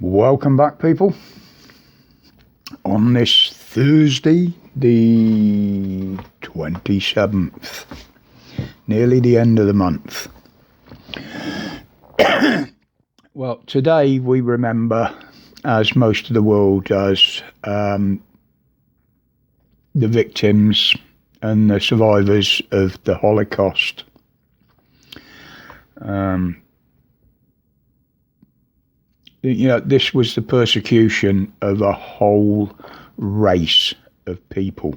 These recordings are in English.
Welcome back, people. On this Thursday, the 27th, nearly the end of the month. Well, today we remember, as most of the world does, the victims and the survivors of the Holocaust. This was the persecution of a whole race of people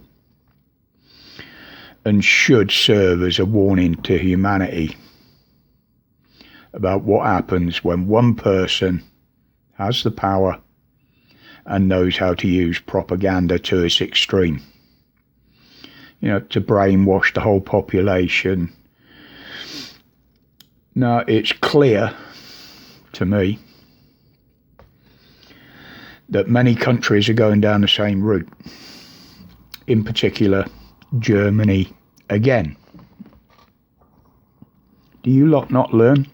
and should serve as a warning to humanity about what happens when one person has the power and knows how to use propaganda to its extreme. To brainwash the whole population. Now, it's clear to me that many countries are going down the same route, in particular Germany again. Do you lot not learn?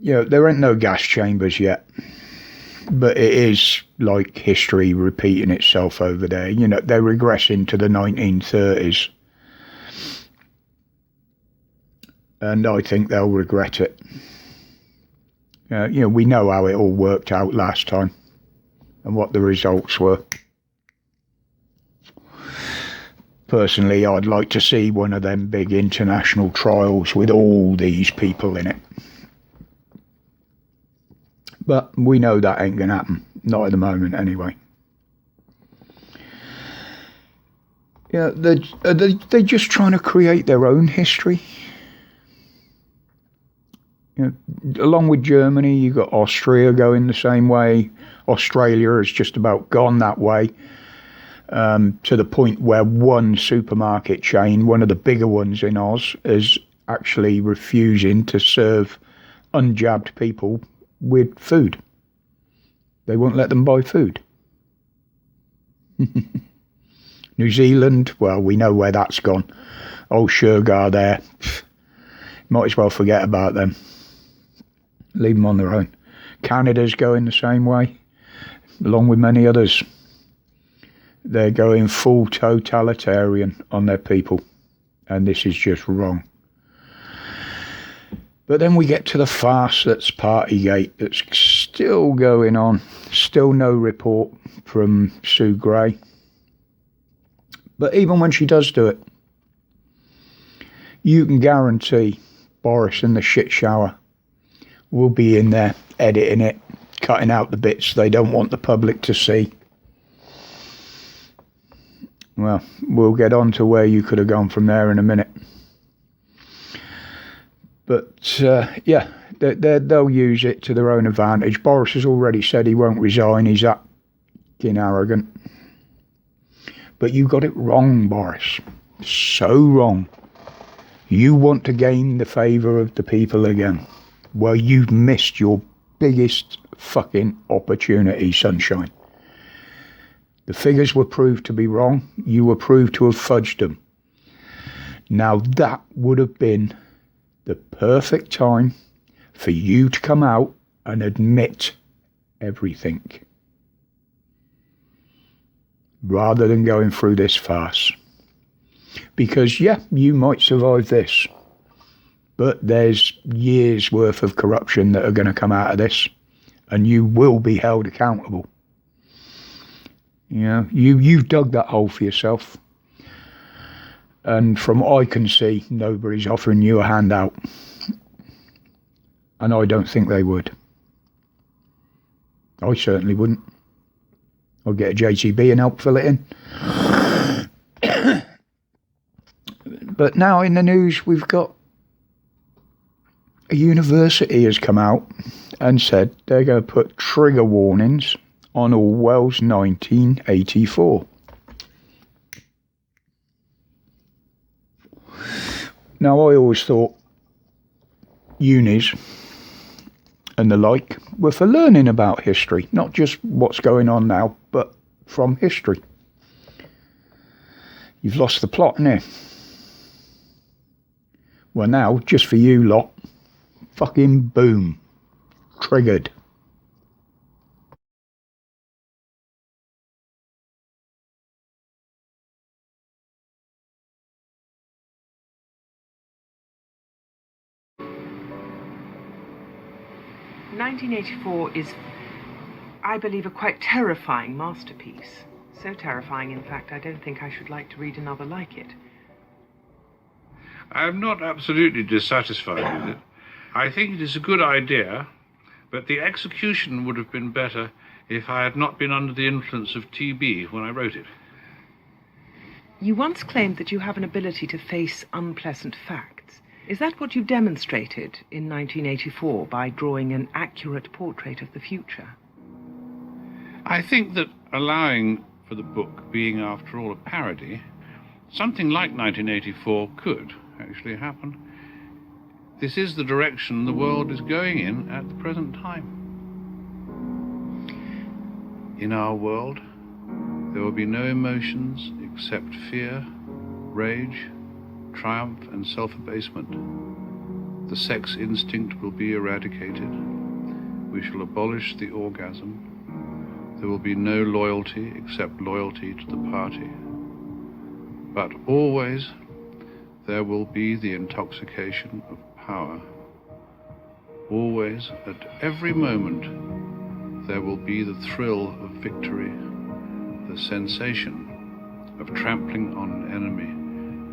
There ain't no gas chambers yet, but it is like history repeating itself over there. They're regressing to the 1930s, and I think they'll regret it. We know how it all worked out last time and what the results were. Personally, I'd like to see one of them big international trials with all these people in it. But we know that ain't going to happen. Not at the moment, anyway. They're just trying to create their own history. Along with Germany, you've got Austria going the same way. Australia has just about gone that way, to the point where one supermarket chain, one of the bigger ones in Oz, is actually refusing to serve unjabbed people with food. They won't let them buy food. New Zealand, well, we know where that's gone. Old Shergar there. Might as well forget about them. Leave them on their own. Canada's going the same way, along with many others. They're going full totalitarian on their people, and this is just wrong. But then we get to the farce that's Partygate, that's still going on. Still no report from Sue Gray. But even when she does do it, you can guarantee Boris and the shit shower will be in there editing it, cutting out the bits they don't want the public to see. Well, we'll get on to where you could have gone from there in a minute. But, they'll use it to their own advantage. Boris has already said he won't resign. He's that fucking arrogant. But you got it wrong, Boris. So wrong. You want to gain the favour of the people again. Well, you've missed your biggest fucking opportunity, sunshine. The figures were proved to be wrong. You were proved to have fudged them. Now that would have been the perfect time for you to come out and admit everything, rather than going through this farce. Because, you might survive this, but there's years worth of corruption that are going to come out of this, and you will be held accountable. You've dug that hole for yourself. And from what I can see, nobody's offering you a handout. And I don't think they would. I certainly wouldn't. I'd get a JCB and help fill it in. But now in the news, we've got a university has come out and said they're going to put trigger warnings on Orwell's 1984. Now, I always thought unis and the like were for learning about history, not just what's going on now, but from history. You've lost the plot, innit? Well, now, just for you lot, fucking boom. Triggered. "1984 is, I believe, a quite terrifying masterpiece. So terrifying, in fact, I don't think I should like to read another like it." I'm not absolutely dissatisfied with it. I think it is a good idea, but the execution would have been better if I had not been under the influence of TB when I wrote it. You once claimed that you have an ability to face unpleasant facts. Is that what you demonstrated in 1984 by drawing an accurate portrait of the future? I think that allowing for the book being, after all, a parody, something like 1984 could actually happen. This is the direction the world is going in at the present time. In our world, there will be no emotions except fear, rage, triumph, and self-abasement. The sex instinct will be eradicated. We shall abolish the orgasm. There will be no loyalty except loyalty to the party. But always there will be the intoxication of power. Always, at every moment, there will be the thrill of victory, the sensation of trampling on an enemy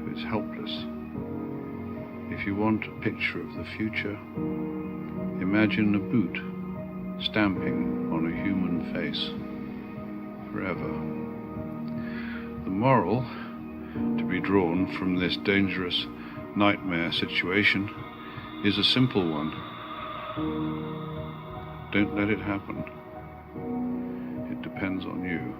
who is helpless. If you want a picture of the future, imagine a boot stamping on a human face forever. The moral to be drawn from this dangerous nightmare situation is a simple one. Don't let it happen. It depends on you.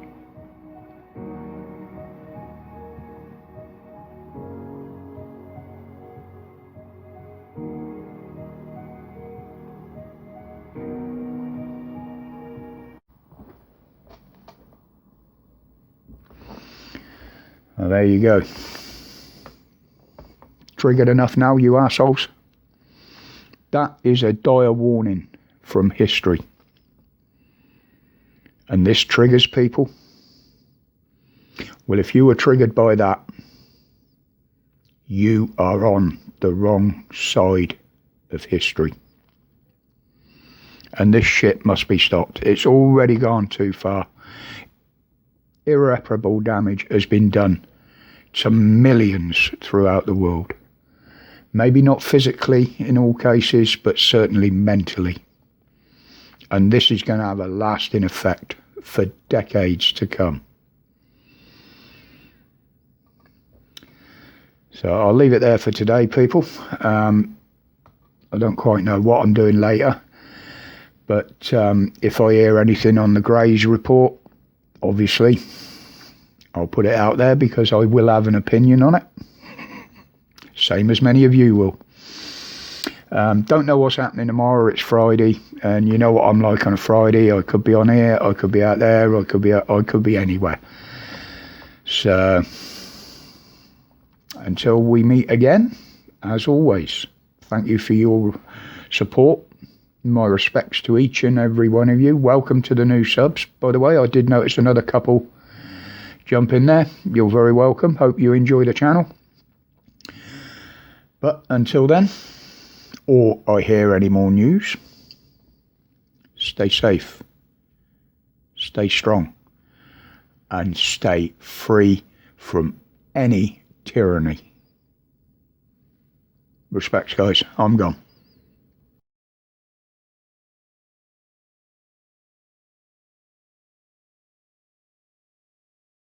Well, there you go. Triggered enough now, you assholes? That is a dire warning from history. And this triggers people. Well, if you were triggered by that, you are on the wrong side of history. And this shit must be stopped. It's already gone too far. Irreparable damage has been done to millions throughout the world. Maybe not physically in all cases, but certainly mentally. And this is going to have a lasting effect for decades to come. So I'll leave it there for today, people. I don't quite know what I'm doing later, but if I hear anything on the Greys report, obviously I'll put it out there because I will have an opinion on it. Same as many of you will. Don't know what's happening tomorrow. It's Friday, and you know what I'm like on a Friday. I could be on here, I could be out there, I could be anywhere. So until we meet again, as always, thank you for your support. My respects to each and every one of you. Welcome to the new subs. By the way, I did notice another couple jump in there. You're very welcome. Hope you enjoy the channel. But until then, or I hear any more news, stay safe, stay strong, and stay free from any tyranny. Respects, guys. I'm gone.